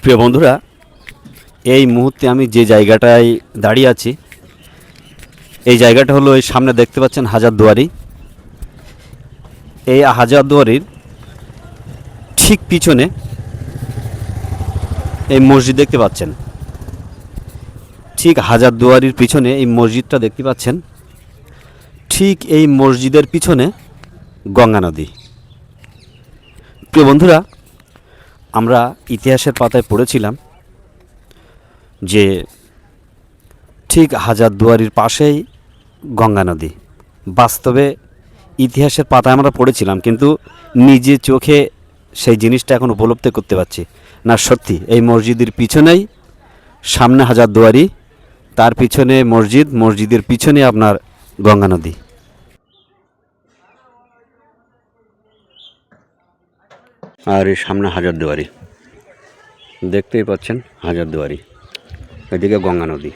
প্রিয় বন্ধুরা, এই মুহূর্তে আমি যে জায়গাটায় দাঁড়িয়ে আছি, এই জায়গাটা হলো এই সামনে দেখতে পাচ্ছেন হাজারদুয়ারি। এই হাজারদুয়ারির ঠিক পিছনে এই মসজিদ দেখতে পাচ্ছেন। ঠিক হাজারদুয়ারির পিছনে এই মসজিদটা দেখতে পাচ্ছেন। ঠিক এই মসজিদের পিছনে গঙ্গা নদী। প্রিয় বন্ধুরা, আমরা ইতিহাসের পাতায় পড়েছিলাম যে ঠিক হাজারদুয়ারির পাশেই গঙ্গা নদী। বাস্তবে ইতিহাসের পাতায় আমরা পড়েছিলাম, কিন্তু নিজে চোখে সেই জিনিসটা এখন উপলব্ধি করতে পারছি না। সত্যি এই মসজিদের পিছনেই সামনে হাজারদুয়ারি, তার পিছনে মসজিদ, মসজিদের পিছনে আপনার গঙ্গা নদী। আর এই সামনে হাজারদুয়ারি দেখতেই পাচ্ছেন, হাজারদুয়ারি, এদিকে গঙ্গা নদী।